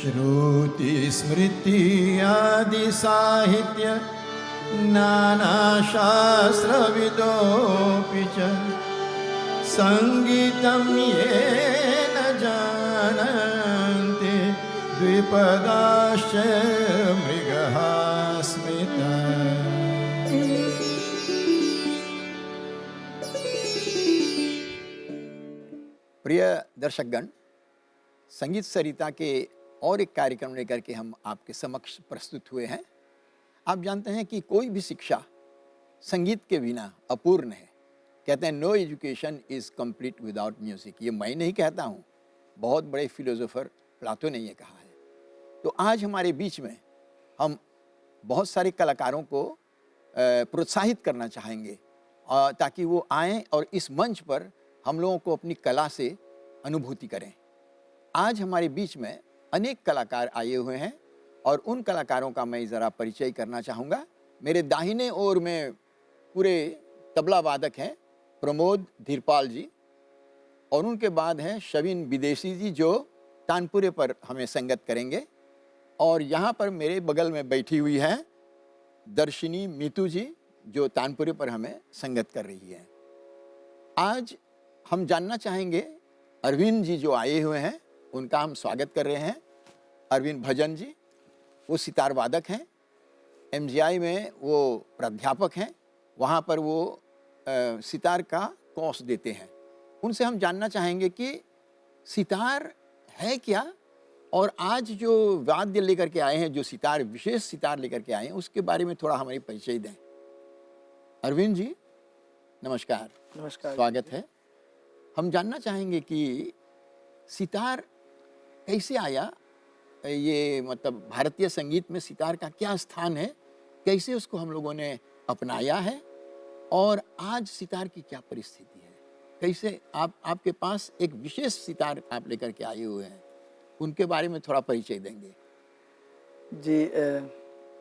श्रुति स्मृति आदि साहित्य नानाशास्त्रविदोऽपि च संगीतं ये न जानन्ति द्विपदाश्च मृगः स्मितः। प्रिय दर्शकगण, संगीत सरिता के और एक कार्यक्रम लेकर के हम आपके समक्ष प्रस्तुत हुए हैं। आप जानते हैं कि कोई भी शिक्षा संगीत के बिना अपूर्ण है। कहते हैं no education is complete without music. ये मैं नहीं कहता हूँ, बहुत बड़े फिलोसोफर प्लाटो ने ये कहा है। तो आज हमारे बीच में हम बहुत सारे कलाकारों को प्रोत्साहित करना चाहेंगे ताकि वो आएँ और इस मंच पर हम लोगों को अपनी कला से अनुभूति करें। आज हमारे बीच में अनेक कलाकार आए हुए हैं और उन कलाकारों का मैं ज़रा परिचय करना चाहूँगा। मेरे दाहिने ओर में पूरे तबला वादक हैं प्रमोद धीरपाल जी, और उनके बाद हैं शविन विदेशी जी जो तानपुरे पर हमें संगत करेंगे, और यहाँ पर मेरे बगल में बैठी हुई हैं दर्शिनी मीतू जी जो तानपुरे पर हमें संगत कर रही हैं। आज हम जानना चाहेंगे अरविंद जी जो आए हुए हैं उनका हम स्वागत कर रहे हैं। अरविंद भजन जी वो सितार वादक हैं, एमजीआई में वो प्राध्यापक हैं, वहाँ पर वो सितार का कोर्स देते हैं। उनसे हम जानना चाहेंगे कि सितार है क्या, और आज जो वाद्य लेकर के आए हैं, जो सितार विशेष सितार लेकर के आए हैं, उसके बारे में थोड़ा हमारी परिचय दें। अरविंद जी नमस्कार। नमस्कार, स्वागत है। हम जानना चाहेंगे कि सितार कैसे आया, ये मतलब भारतीय संगीत में सितार का क्या स्थान है, कैसे उसको हम लोगों ने अपनाया है, और आज सितार की क्या परिस्थिति है, कैसे आपके पास एक विशेष सितार आप लेकर के आए हुए हैं, उनके बारे में थोड़ा परिचय देंगे। जी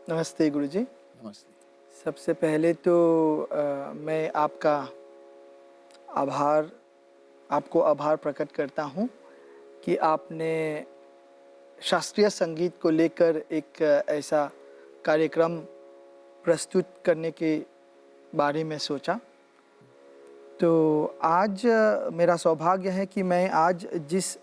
नमस्ते गुरुजी। नमस्ते। सबसे पहले तो मैं आपको आभार प्रकट करता हूँ कि आपने शास्त्रीय संगीत को लेकर एक ऐसा कार्यक्रम प्रस्तुत करने के बारे में सोचा। तो आज मेरा सौभाग्य है कि मैं आज जिस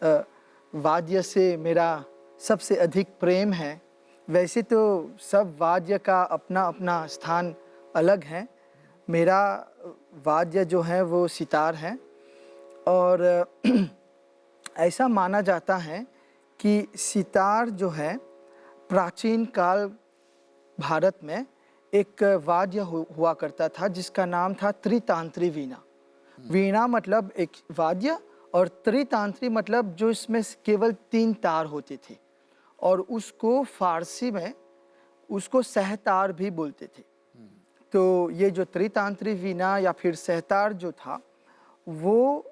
वाद्य से मेरा सबसे अधिक प्रेम है, वैसे तो सब वाद्य का अपना अपना स्थान अलग है, मेरा वाद्य जो है वो सितार है। और ऐसा माना जाता है कि सितार जो है प्राचीन काल भारत में एक वाद्य हुआ करता था जिसका नाम था त्रितांत्री वीणा। वीणा मतलब एक वाद्य, और त्रितांत्री मतलब जो इसमें केवल 3 तार होते थे, और उसको फारसी में उसको सहतार भी बोलते थे। तो ये जो त्रितांत्री वीणा या फिर सहतार जो था वो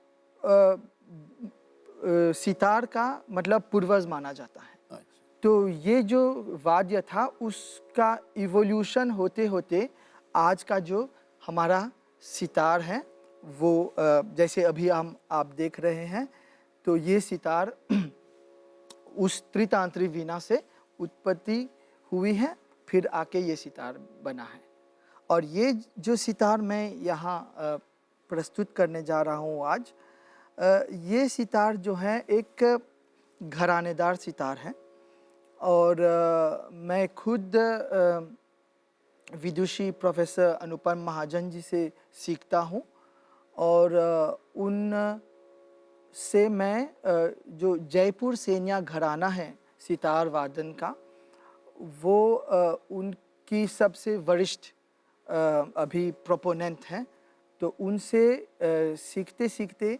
सितार का मतलब पूर्वज माना जाता है। तो ये जो वाद्य था उसका इवोल्यूशन होते होते आज का जो हमारा सितार है वो जैसे अभी आप देख रहे हैं, तो ये सितार उस त्रितांत्री वीणा से उत्पत्ति हुई है, फिर आके ये सितार बना है। और ये जो सितार मैं यहाँ प्रस्तुत करने जा रहा हूँ आज, ये सितार जो है एक घरानेदार सितार है, और मैं खुद विदुषी प्रोफेसर अनुपम महाजन जी से सीखता हूँ, और उन से मैं जो जयपुर सेनिया घराना है सितार वादन का, वो उनकी सबसे वरिष्ठ अभी प्रोपोनेंट हैं। तो उनसे सीखते सीखते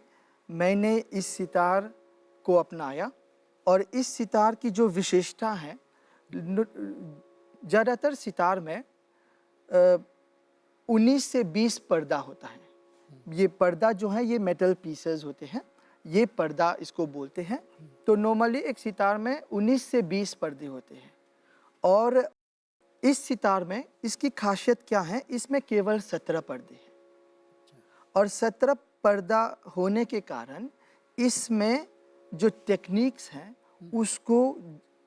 मैंने इस सितार को अपनाया, और इस सितार की जो विशेषता है, ज़्यादातर सितार में 19 से 20 पर्दा होता है। ये पर्दा जो है ये मेटल पीसेस होते हैं, ये पर्दा इसको बोलते हैं। तो नॉर्मली एक सितार में 19 से 20 पर्दे होते हैं, और इस सितार में इसकी खासियत क्या है, इसमें केवल 17 पर्दे हैं, और 17 पर्दा होने के कारण इसमें जो टेक्निक्स हैं उसको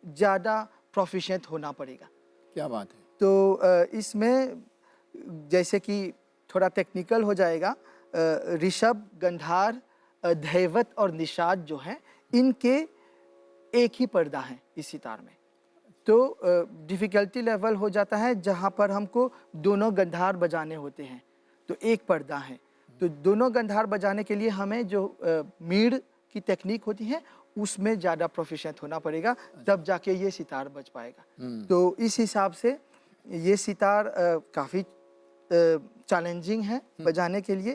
ज़्यादा प्रोफिशिएंट होना पड़ेगा। क्या बात है। तो इसमें जैसे कि थोड़ा टेक्निकल हो जाएगा, ऋषभ, गंधार, धैवत और निषाद जो हैं, इनके एक ही पर्दा है इस सितार में। तो डिफ़िकल्टी लेवल हो जाता है जहाँ पर हमको दोनों गंधार बजाने होते हैं, तो एक पर्दा है। तो दोनों गंधार बजाने के लिए हमें जो मीड़ की टेक्निक होती है उसमें ज़्यादा प्रोफिशिएंट होना पड़ेगा, तब जाके ये सितार बज पाएगा। तो इस हिसाब से ये सितार काफ़ी चैलेंजिंग है बजाने के लिए,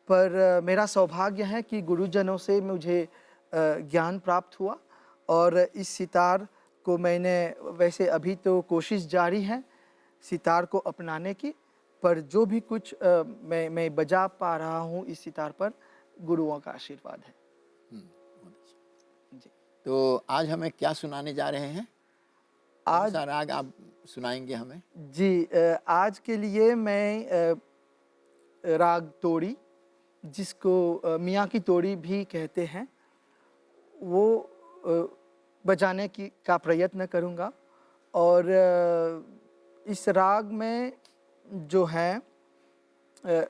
पर मेरा सौभाग्य है कि गुरुजनों से मुझे ज्ञान प्राप्त हुआ और इस सितार को मैंने, वैसे अभी तो कोशिश जारी है सितार को अपनाने की, पर जो भी कुछ मैं बजा पा रहा हूँ इस सितार पर, गुरुओं का आशीर्वाद है। जी। तो आज हमें क्या सुनाने जा रहे हैं? आज कौन सा राग आप सुनाएंगे हमें? जी, आज के लिए मैं राग तोड़ी, जिसको मियाँ की तोड़ी भी कहते हैं, वो बजाने का प्रयत्न करूँगा। और इस राग में जो है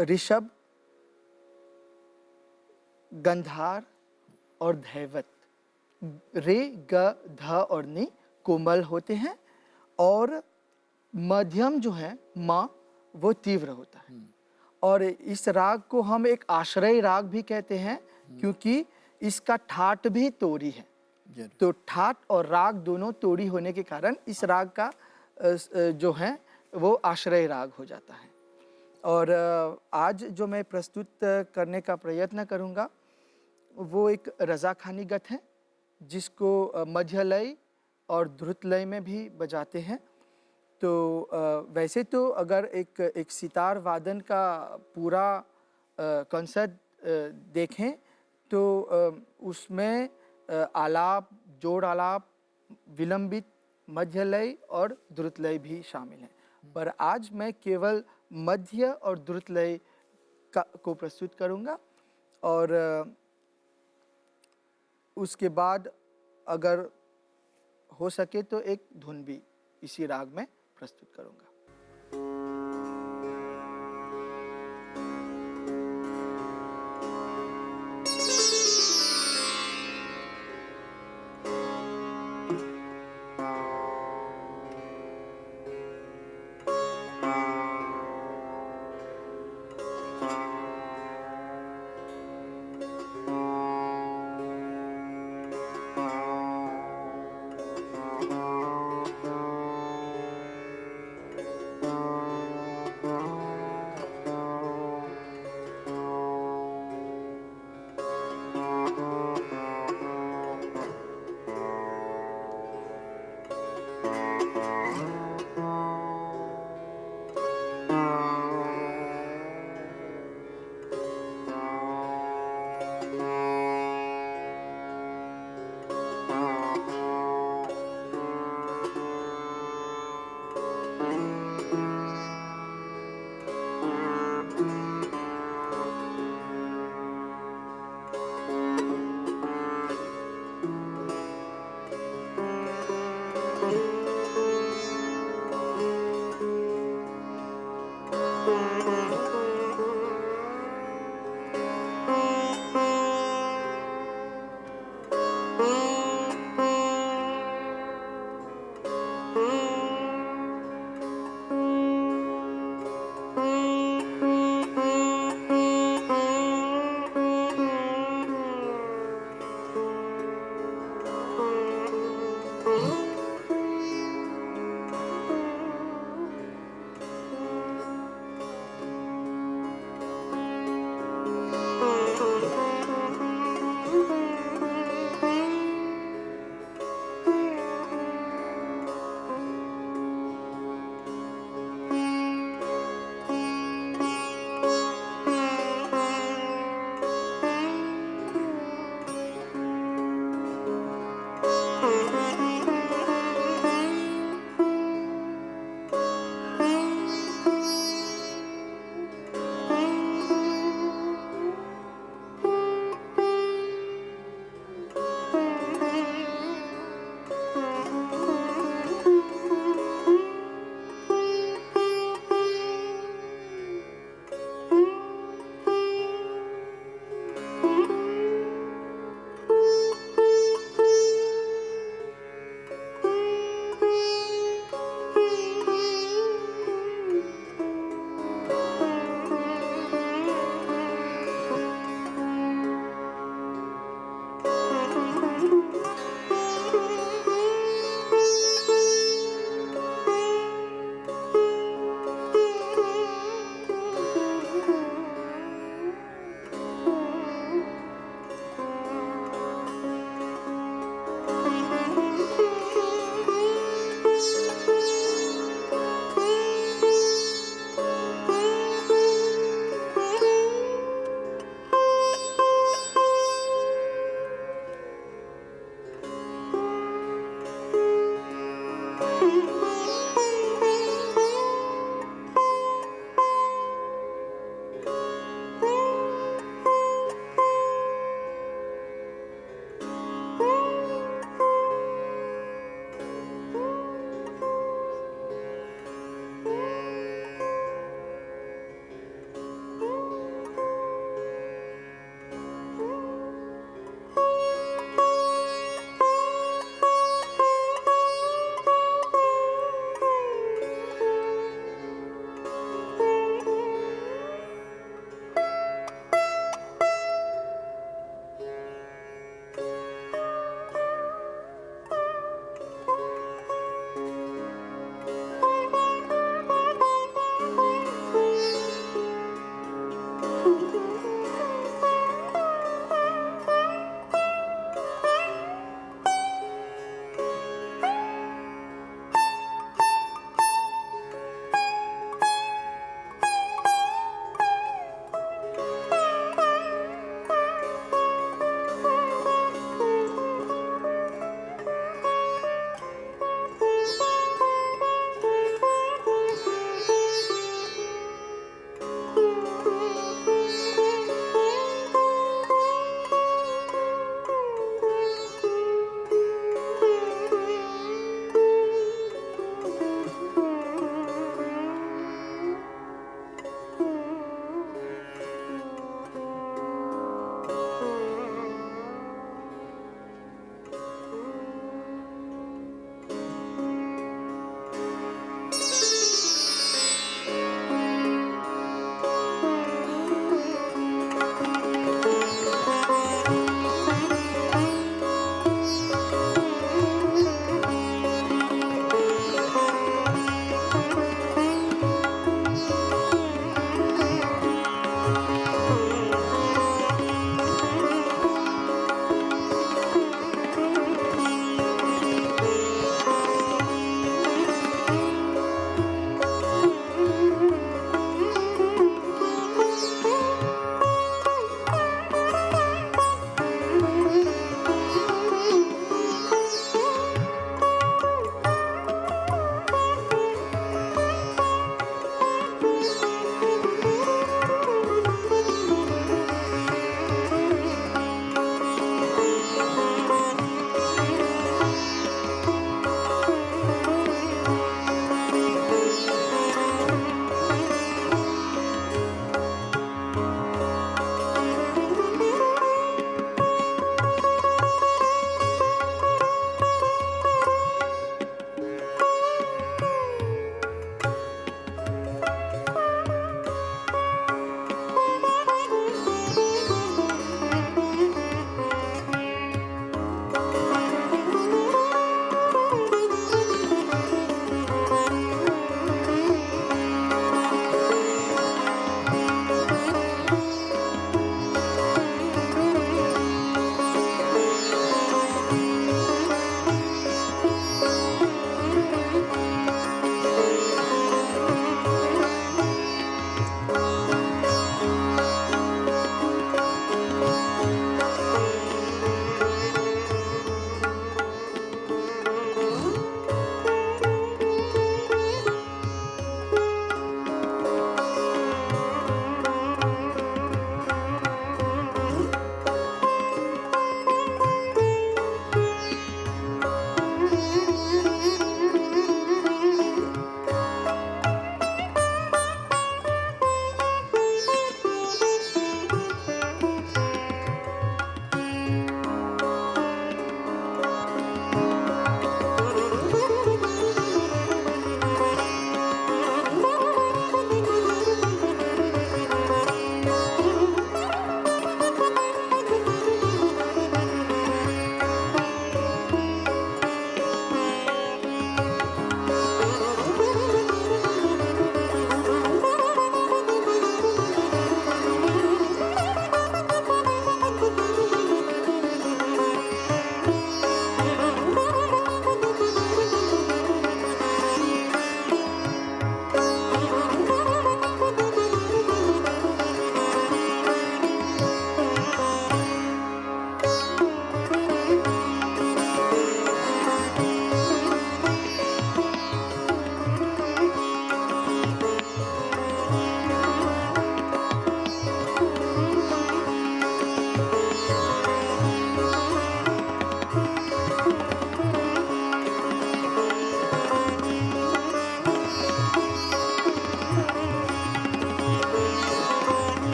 ऋषभ, गंधार और धैवत, रे, ग, ध और नि कोमल होते हैं, और मध्यम जो है मा, वो तीव्र होता है। और इस राग को हम एक आश्रय राग भी कहते हैं, क्योंकि इसका ठाट भी तोड़ी है। जरूर। तो ठाट और राग दोनों तोड़ी होने के कारण इस राग का जो है वो आश्रय राग हो जाता है। और आज जो मैं प्रस्तुत करने का प्रयत्न करूँगा वो एक रज़ाखानी गत है, जिसको मध्य लय और द्रुत लय में भी बजाते हैं। तो वैसे तो अगर एक सितार वादन का पूरा कॉन्सर्ट देखें तो उसमें आलाप, जोड़ आलाप, विलंबित, मध्य लय और द्रुत लय भी शामिल हैं। पर आज मैं केवल मध्य और द्रुत लय को प्रस्तुत करूँगा, और उसके बाद अगर हो सके तो एक धुन भी इसी राग में प्रस्तुत करूँगा।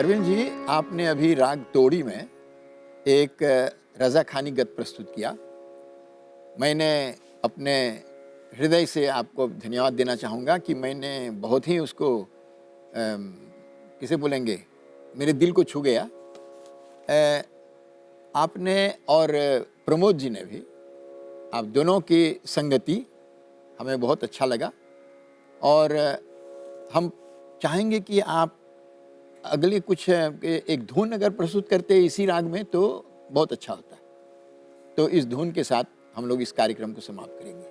अरविंद जी, आपने अभी राग तोड़ी में एक रज़ा खानी गत प्रस्तुत किया। मैंने अपने हृदय से आपको धन्यवाद देना चाहूँगा कि मैंने बहुत ही उसको किसे बोलेंगे, मेरे दिल को छू गया। आपने और प्रमोद जी ने भी, आप दोनों की संगति हमें बहुत अच्छा लगा और हम चाहेंगे कि आप अगले कुछ एक धुन अगर प्रस्तुत करते इसी राग में तो बहुत अच्छा होता है। तो इस धुन के साथ हम लोग इस कार्यक्रम को समाप्त करेंगे।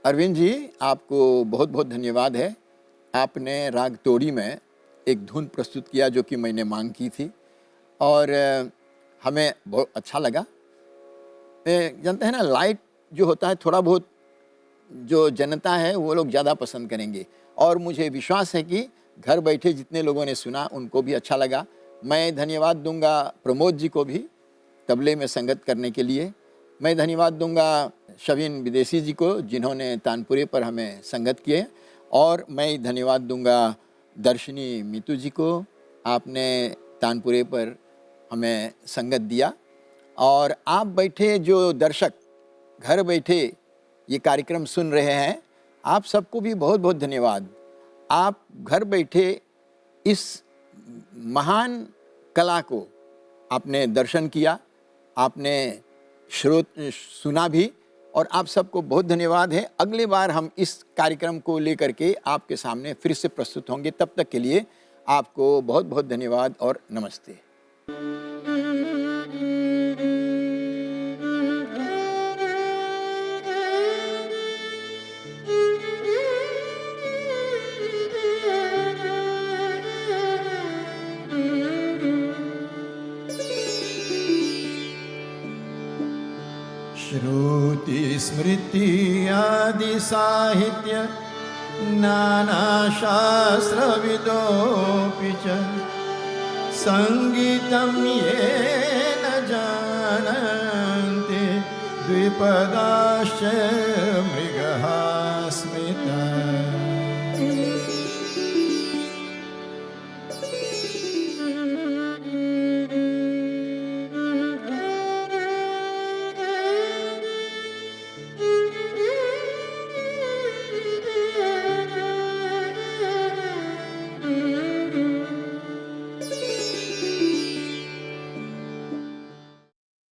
अरविंद जी, आपको बहुत बहुत धन्यवाद है। आपने राग तोड़ी में एक धुन प्रस्तुत किया जो कि मैंने मांग की थी और हमें बहुत अच्छा लगा। जानते हैं ना, लाइट जो होता है थोड़ा बहुत जो जनता है वो लोग ज़्यादा पसंद करेंगे और मुझे विश्वास है कि घर बैठे जितने लोगों ने सुना उनको भी अच्छा लगा। मैं धन्यवाद दूंगा प्रमोद जी को भी तबले में संगत करने के लिए। मैं धन्यवाद दूंगा शवीन विदेशी जी को जिन्होंने तानपुरे पर हमें संगत किए और मैं धन्यवाद दूंगा दर्शनी मीतू जी को, आपने तानपुरे पर हमें संगत दिया। और आप बैठे जो दर्शक घर बैठे ये कार्यक्रम सुन रहे हैं, आप सबको भी बहुत बहुत धन्यवाद। आप घर बैठे इस महान कला को आपने दर्शन किया, आपने सुना भी और आप सबको बहुत धन्यवाद है। अगली बार हम इस कार्यक्रम को लेकर के आपके सामने फिर से प्रस्तुत होंगे। तब तक के लिए आपको बहुत बहुत धन्यवाद और नमस्ते। श्रुति स्मृति आदि साहित्य नानाशास्त्रविदोऽपि च संगीतं ये न जानन्ति द्विपदाश्च मृगः स्मिता।